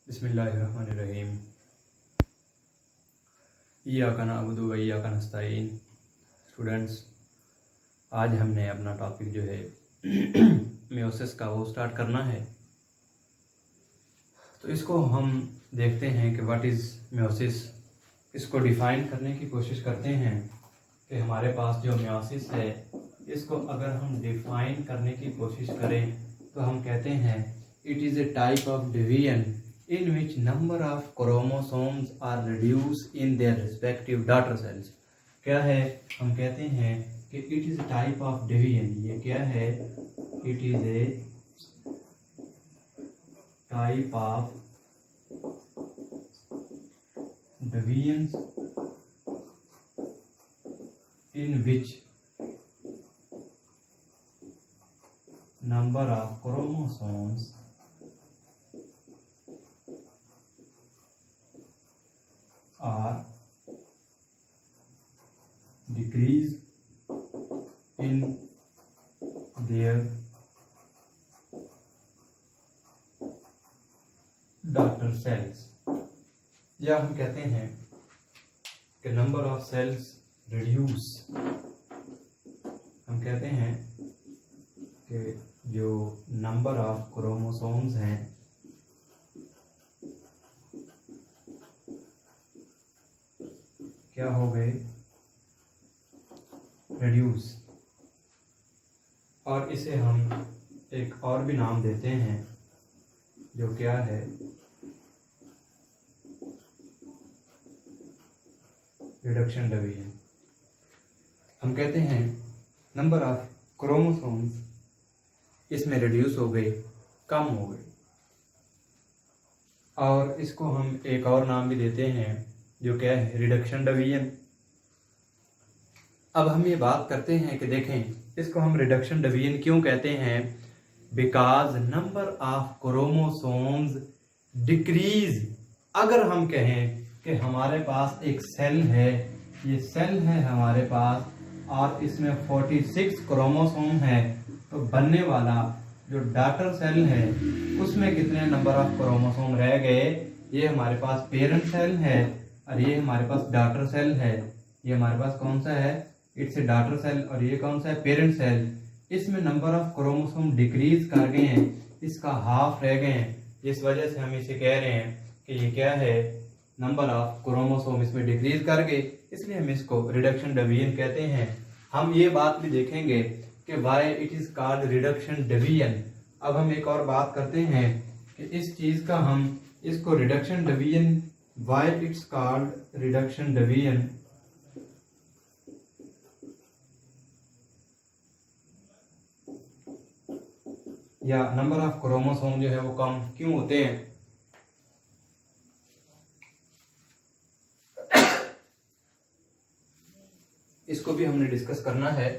बिस्मिल्लाहिर्रहमानिर्रहीम। इय्याका नअबुदु व इय्याका नस्तईन। स्टूडेंट्स, आज हमने अपना टॉपिक जो है मेयोसिस का वो स्टार्ट करना है। तो इसको हम देखते हैं कि व्हाट इज़ मेयोसिस। इसको डिफ़ाइन करने की कोशिश करते हैं कि हमारे पास जो मेयोसिस है इसको अगर हम डिफ़ाइन करने की कोशिश करें तो हम कहते हैं it is a type of division in which number of chromosomes are reduced in their respective daughter cells। क्या है, हम कहते हैं कि it is a type of division। ये क्या है, it is a type of divisions in which number of chromosomes are decreased in their daughter cells। या हम कहते हैं कि नंबर ऑफ सेल्स रिड्यूस। हम कहते हैं कि जो नंबर ऑफ क्रोमोसोम्स हैं क्या हो गए, रिड्यूस। और इसे हम एक और भी नाम देते हैं जो क्या है, रिडक्शन डिवीजन। हम कहते हैं नंबर ऑफ क्रोमोसोम्स इसमें रिड्यूस हो गए, कम हो गए। और इसको हम एक और नाम भी देते हैं जो क्या है, रिडक्शन डिवीजन। अब हम ये बात करते हैं कि देखें इसको हम रिडक्शन डिवीजन क्यों कहते हैं। Because number of chromosomes decrease. अगर हम कहें कि हमारे पास एक सेल है, ये सेल है हमारे पास और इसमें 46 क्रोमोसोम है, तो बनने वाला जो डॉटर सेल है उसमें कितने नंबर ऑफ क्रोमोसोम रह गए। ये हमारे पास पेरेंट सेल है और ये हमारे पास डॉटर सेल है। ये हमारे पास कौन सा है, इट्स ए डॉटर सेल, और ये कौन सा है, पेरेंट सेल। इसमें नंबर ऑफ क्रोमोसोम डिक्रीज कर गए हैं, इसका हाफ रह गए हैं। इस वजह से हम इसे कह रहे हैं कि ये क्या है, नंबर ऑफ क्रोमोसोम इसमें डिक्रीज कर गए, इसलिए हम इसको रिडक्शन डिवीजन कहते हैं। हम ये बात भी देखेंगे कि why it is called reduction division. अब हम एक और बात करते हैं कि इस चीज का हम इसको reduction division, why it's called reduction division। या नंबर ऑफ क्रोमोसोम जो है वो कम क्यों होते हैं। इसको भी हमने डिस्कस करना है,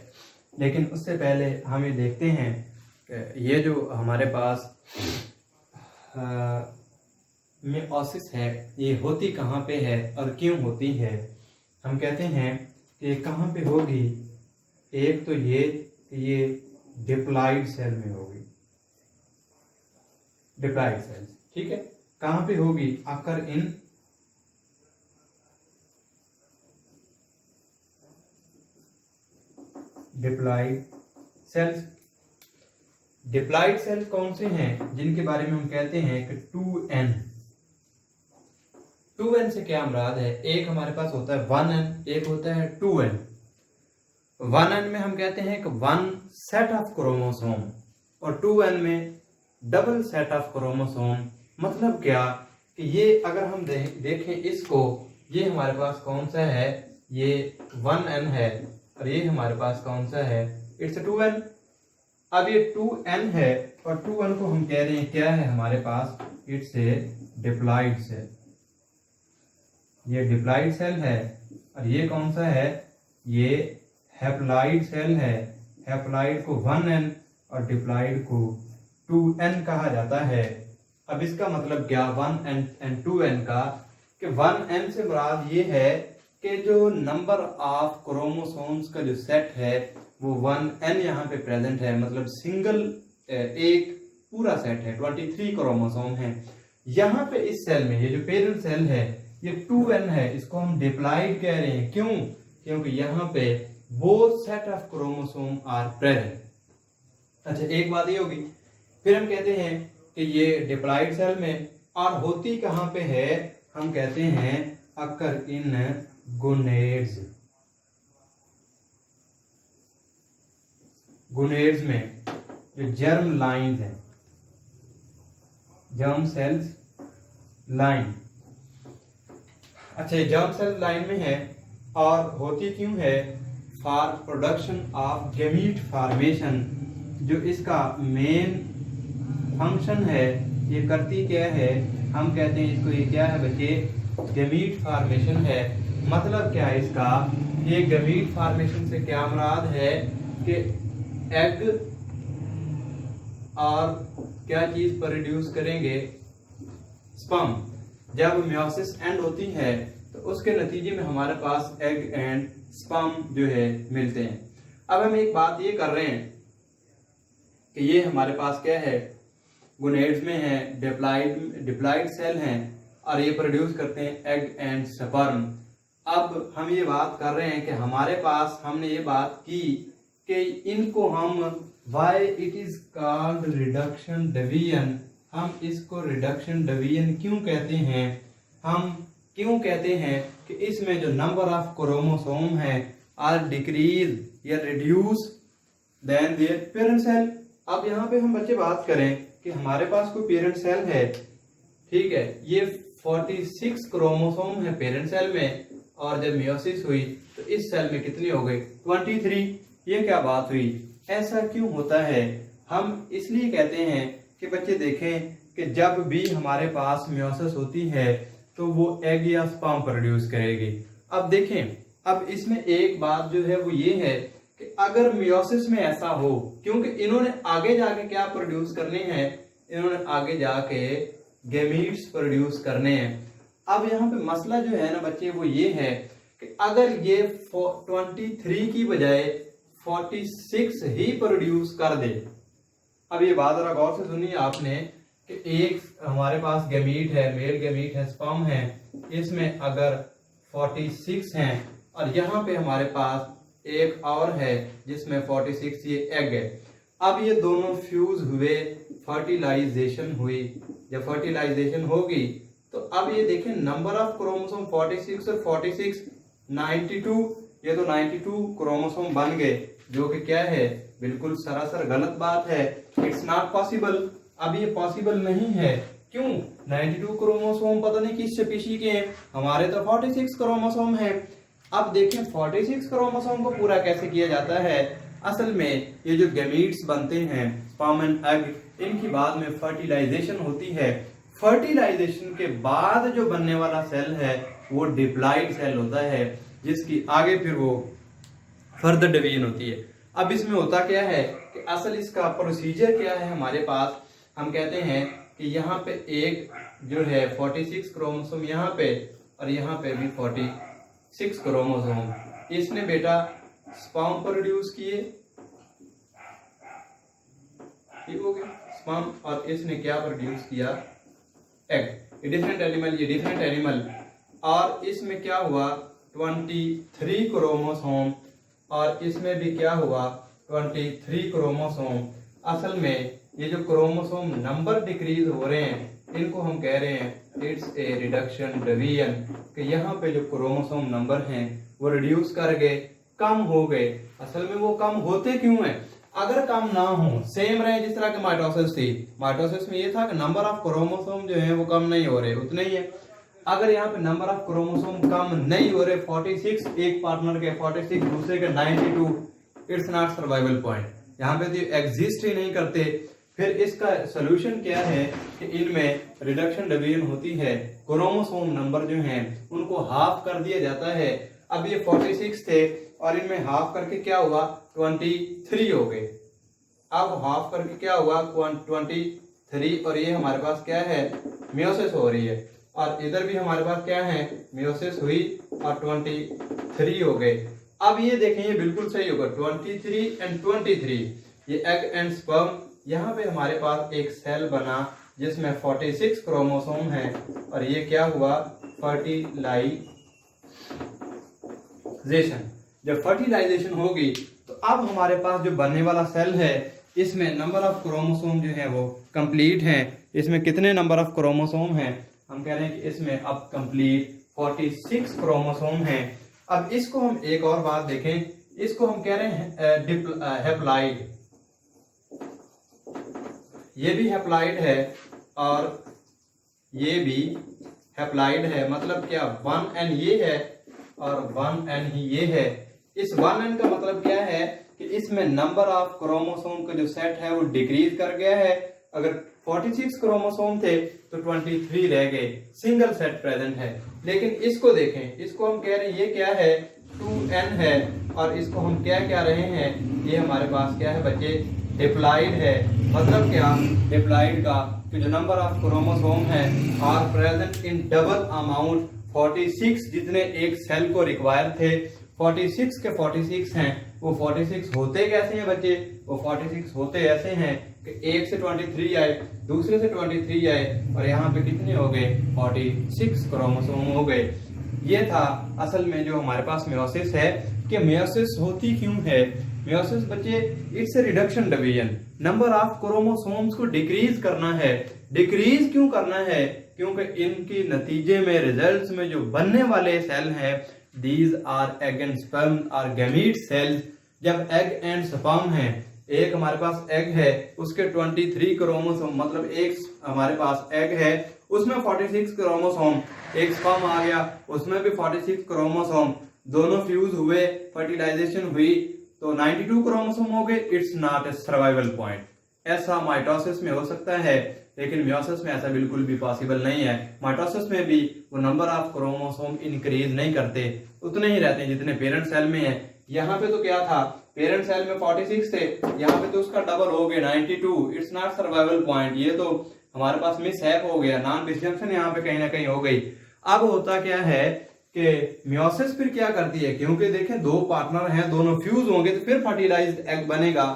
लेकिन उससे पहले हम ये देखते हैं कि ये जो हमारे पास मेयोसिस है ये होती कहाँ पे है और क्यों होती है। हम कहते हैं कि कहाँ पे होगी, एक तो ये डिप्लॉइड सेल में होगी, डिप्लॉइड सेल, ठीक है। कहाँ पे होगी, आकर इन डिप्लॉइड सेल्स। डिप्लॉइड सेल कौन से हैं, जिनके बारे में हम कहते हैं कि 2n। 2n से क्या मुराद है, एक हमारे पास होता है 1n, एक होता है 2n। 1n में हम कहते हैं कि 1 सेट ऑफ क्रोमोसोम, और 2n में डबल सेट ऑफ क्रोमोसोम। मतलब क्या कि ये अगर हम देखें इसको, ये हमारे पास कौन सा है, ये 1n है, और ये हमारे पास कौन सा है, इट्स 2n। अब ये 2n है और 2n को हम कह रहे हैं क्या है हमारे पास, इट्स ए डिप्लॉइड सेल। ये डिप्लॉइड सेल है, और ये कौन सा है, ये हैप्लॉइड सेल है। हैप्लॉइड को 1n और डिप्लॉइड को 2n कहा जाता है। अब इसका मतलब क्या, 1n and 2n का, कि 1n से मुराद ये है कि जो नंबर ऑफ क्रोमोसोम्स का जो सेट है वो 1n यहाँ पे प्रेजेंट है, मतलब सिंगल एक पूरा सेट है, 23 क्रोमोसोम है। यहाँ पे इस सेल में ये जो पेरेंट सेल है ये 2n है, इसको हम डिप्लॉइड कह रहे हैं। क्यों? क्योंकि यहाँ पे both set of chromosome are present. अच्छा, एक बात ये होगी, फिर हम कहते हैं कि ये डिप्लॉइड सेल में, और होती कहाँ पे है, हम कहते हैं अकर इन गोनेड्स। गोनेड्स में जो जर्म लाइंस हैं, जर्म सेल्स लाइन। अच्छा, ये जर्म सेल लाइन में है और होती क्यों है? For production of gamete formation. जो इसका मेन फंक्शन है, ये करती क्या है? हम कहते हैं इसको, ये क्या है बच्चे? गैमीट फॉर्मेशन है। मतलब क्या है इसका? ये गैमीट फॉर्मेशन से क्या मुराद है कि एग और क्या चीज प्रोड्यूस करेंगे? स्पर्म। जब मियोसिस एंड होती है तो उसके नतीजे में हमारे पास एग एंड स्पर्म जो है मिलते हैं। अब हम एक बात ये कर रहे हैं कि ये हमारे पास क्या है? गोनेड्स में है, डिप्लॉइड सेल हैं और ये प्रोड्यूस करते हैं एग एंड स्पर्म। अब हम ये बात कर रहे हैं कि हमारे पास, हमने ये बात की कि इनको हम why it is called reduction division. हम इसको रिडक्शन डिवीजन क्यों कहते हैं? हम क्यों कहते हैं कि इसमें जो नंबर ऑफ क्रोमोसोम है आर डिक्रीज या reduce than their parent cell. अब यहाँ पे हम बच्चे बात करें कि हमारे पास कोई पेरेंट सेल है, ठीक है, ये 46 क्रोमोसोम है पेरेंट सेल में, और जब मियोसिस हुई तो इस सेल में कितनी हो गई? 23। ये क्या बात हुई? ऐसा क्यों होता है? हम इसलिए कहते हैं कि बच्चे देखें कि जब भी हमारे पास मियोसिस होती है तो वो एग या स्पर्म प्रोड्यूस करेगी। अब देखें, अब इसमें एक बात जो है वो ये है कि अगर मियोसिस में ऐसा हो, क्योंकि इन्होंने आगे जाके क्या प्रोड्यूस करने हैं? इन्होंने आगे जाके गैमीट्स प्रोड्यूस करने हैं। अब यहाँ पे मसला जो है ना बच्चे वो ये है कि अगर ये 23 की बजाय 46 ही प्रोड्यूस कर दे। अब ये बात जरा गौर से सुनिए आपने कि एक हमारे पास गैमीट है, मेल गैमीट है, स्पर्म है, इसमें अगर 46 हैं और यहाँ पे हमारे पास एक और है जिसमें 46 ये एग है। अब ये दोनों फ्यूज हुए, फर्टिलाइजेशन हुई। जब फर्टिलाइजेशन होगी तो अब ये देखें नंबर ऑफ क्रोमोसोम 46 और 46 92, ये तो 92 क्रोमोसोम बन गए, जो कि क्या है? बिल्कुल सरासर गलत बात है। It's not possible. अब ये पॉसिबल नहीं है। क्यों? 92 क्रोमोसोम पता नहीं किस स्पीशी के हैं, हमारे तो 46 क्रोमोसोम हैं। अब देखें 46 क्रोमोसोम को पूरा कैसे किया जाता है। असल में ये जो गैमीट्स बनते हैं, स्पर्म एंड एग, इनकी बाद में फर्टिलाइजेशन होती है। फर्टिलाइजेशन के बाद जो बनने वाला सेल है वो डिप्लॉइड सेल होता है, जिसकी आगे फिर वो फर्दर डिवीजन होती है। अब इसमें होता क्या है कि असल इसका प्रोसीजर क्या है हमारे पास? हम कहते हैं कि यहाँ पे एक जो है 46 क्रोमोसोम यहाँ पे, और यहाँ पे भी 46 क्रोमोसोम। इसने बेटा स्पर्म प्रोड्यूस किए, ठीक हो गया स्पर्म, और इसने क्या प्रोड्यूस किया? एग। ये डिफरेंट एनिमल, ये डिफरेंट एनिमल, और इसमें क्या हुआ? 23 क्रोमोसोम, और इसमें भी क्या हुआ? 23 क्रोमोसोम। असल में ये जो क्रोमोसोम नंबर डिक्रीज हो रहे हैं, इनको हम कह रहे हैं इट्स ए रिडक्शन डिवीजन, कि यहाँ पे जो क्रोमोसोम नंबर हैं वो रिड्यूस कर गए, कम हो गए। असल में वो कम होते क्यों हैं? अगर कम ना हो, सेम रहे, जिस तरह की माइटोसिस थी, माइटोसिस में ये था कि नंबर ऑफ क्रोमोसोम जो है वो कम नहीं हो रहे, उतने ही है। अगर यहाँ पे नंबर ऑफ क्रोमोसोम कम नहीं हो रहे, 46 एक पार्टनर के, 46 दूसरे के 92, इट्स नॉट सर्वाइवल पॉइंट, यहाँ पे तो एग्जिस्ट ही नहीं करते। फिर इसका सोल्यूशन क्या है कि इनमें रिडक्शन डिवीजन होती है, क्रोमोसोम नंबर जो हैं उनको हाफ कर दिया जाता है। अब ये 46 थे और इनमें हाफ करके क्या हुआ? 23 हो गए। अब हाफ करके क्या हुआ? 23, और ये हमारे पास क्या है? मियोसिस हो रही है, और इधर भी हमारे पास क्या है? मियोसिस हुई और 23 हो गए। अब ये देखें, ये बिल्कुल सही होगा, 23 एंड 23, ये एग एंड स्पर्म। यहाँ पे हमारे पास एक सेल बना जिसमें 46 क्रोमोसोम है और ये क्या हुआ, फर्टिलाइजेशन। जब फर्टिलाइजेशन होगी तो अब हमारे पास जो बनने वाला सेल है इसमें नंबर ऑफ क्रोमोसोम जो है वो कंप्लीट है। इसमें कितने नंबर ऑफ क्रोमोसोम हैं, हम कह रहे हैं कि इसमें अब कंप्लीट 46 क्रोमोसोम हैं। अब इसको हम एक और बात देखें, इसको हम कह रहे हैं हैप्लॉइड। ये भी हैप्लॉइड है और ये भी हैप्लॉइड है। मतलब क्या, 1n ये है और 1n ही ये है। इस 1n का मतलब क्या है कि इसमें नंबर ऑफ क्रोमोसोम का जो सेट है वो डिक्रीज कर गया है। अगर 46 क्रोमोसोम थे तो 23 रह गए, सिंगल सेट प्रेजेंट है। लेकिन इसको देखें, इसको हम कह रहे हैं ये क्या है, 2n है और इसको हम क्या कह रहे हैं, ये हमारे पास क्या है बच्चे, डिप्लॉइड है। मतलब क्या, डिप्लॉइड का कि जो नंबर ऑफ क्रोमोसोम है are present in double amount. 46 जितने एक सेल को रिक्वायर थे 46 के 46 हैं। वो 46 होते कैसे हैं बच्चे, वो 46 होते ऐसे हैं कि एक से 23 आए, दूसरे से 23 आए और यहाँ पे कितने हो गए, 46 क्रोमोसोम हो गए। ये था असल में जो हमारे पास मेयोसिस है। कि मेयोसिस होती क्यों है, मेयोसिस बच्चे it's reduction division. Number of chromosomes को डिक्रीज करना है। डिक्रीज क्यों करना है, क्योंकि इनके नतीजे में रिजल्ट्स में जो बनने वाले सेल हैं, these are egg and sperm or gamete cells। जब एग एंड स्पर्म है, एक हमारे पास एग है उसके 23 क्रोमोसोम, मतलब एक हमारे पास एग है उसमें 46 क्रोमोसोम, एक स्पर्म आ गया उसमें भी 46 क्रोमोसोम, दोनों फ्यूज हुए, फर्टिलाइजेशन हुई तो 92 क्रोमोसोम हो गए। It's not a survival point. ऐसा माइटोसिस में हो सकता है लेकिन मियोसिस में ऐसा बिल्कुल भी पॉसिबल नहीं है। माइटोसिस में भी वो नंबर ऑफ क्रोमोसोम इंक्रीज नहीं करते, उतने ही रहते हैं जितने पेरेंट सेल में है। यहाँ पे तो क्या था, पेरेंट सेल में 46 थे, यहाँ पे तो उसका डबल हो गया 92। It's not survival point. ये तो हमारे पास मिसहैप हो गया, नॉन डिस्जंक्शन यहाँ पे कहीं ना कहीं हो गई। अब होता क्या है कि मियोसिस फिर क्या करती है, क्योंकि देखें दो पार्टनर हैं, दोनों फ्यूज होंगे तो फिर फर्टिलाइज्ड एग बनेगा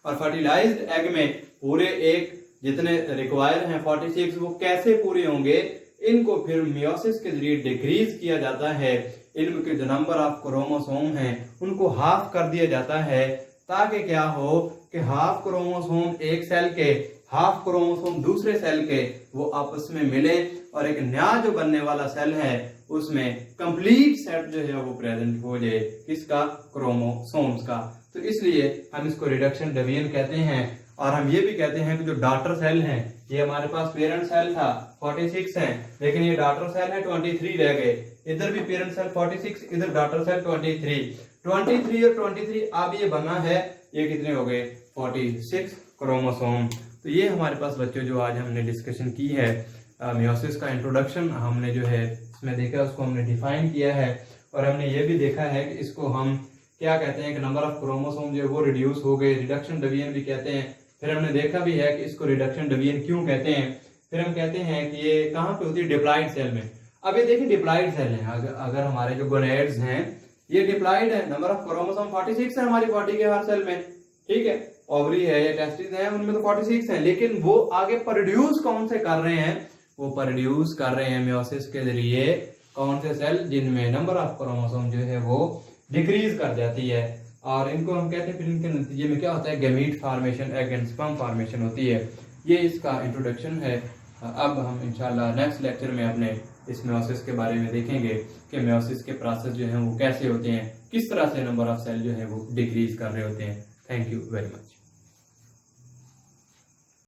और फर्टिलाइज्ड एग में पूरे एक जितने रिक्वायर हैं 46 वो कैसे पूरे होंगे, इनको फिर मियोसिस के जरिए डिक्रीज किया जाता है। इनके जो नंबर ऑफ क्रोमोसोम हैं उनको हाफ कर दिया जाता है ताकि क्या हो कि हाफ क्रोमोसोम एक सेल के, हाफ क्रोमोसोम दूसरे सेल के वो आपस में मिले और एक नया जो बनने वाला सेल है उसमें कंप्लीट सेट जो है वो प्रेजेंट हो जाए, किसका, क्रोमोसोम्स का। तो इसलिए हम इसको रिडक्शन डिवीजन कहते हैं। और हम ये भी कहते हैं कि जो डॉटर सेल हैं, ये हमारे पास पेरेंट सेल था 46 है लेकिन ये डॉटर सेल है 23 रह गए। इधर भी पेरेंट सेल 46, इधर डॉटर सेल 23 और 23 अब ये बना है, ये कितने हो गए, 46 क्रोमोसोम। तो ये हमारे पास बच्चों जो आज हमने डिस्कशन की है मियोसिस का इंट्रोडक्शन हमने जो है इसमें देखा, उसको हमने डिफाइन किया है और हमने ये भी देखा है कि इसको हम क्या कहते हैं कि नंबर ऑफ क्रोमोसोम जो है वो रिड्यूस हो गए, रिडक्शन डिवीजन भी कहते हैं। फिर हमने देखा भी है कि इसको रिडक्शन डिवीजन क्यों कहते हैं। फिर हम कहते हैं कि ये कहाँ पे होती है, डिप्लॉइड सेल में। अब ये देखिए डिप्लॉइड सेल है, अगर हमारे जो गोनेड्स हैं ये डिप्लॉइड है, नंबर ऑफ क्रोमोसोम 46 है हमारी बॉडी के हर सेल में, ठीक है। ओवरी है या टेस्टिस है उनमें तो 46 है, लेकिन वो आगे प्रोड्यूस कौन से कर रहे हैं, वो प्रोड्यूस कर रहे हैं मियोसिस के जरिए कौन से सेल, जिनमें नंबर ऑफ क्रोमोसोम जो है वो डिक्रीज कर जाती है और इनको हम कहते हैं फिर इनके नतीजे में क्या होता है, gamete formation, egg and sperm formation होती है। ये इसका इंट्रोडक्शन है। अब हम इंशाल्लाह नेक्स्ट लेक्चर में अपने इस मियोसिस के बारे में देखेंगे कि मियोसिस के प्रोसेस जो हैं वो कैसे होते हैं, किस तरह से नंबर ऑफ सेल जो है वो डिक्रीज कर रहे होते हैं। Thank you very much.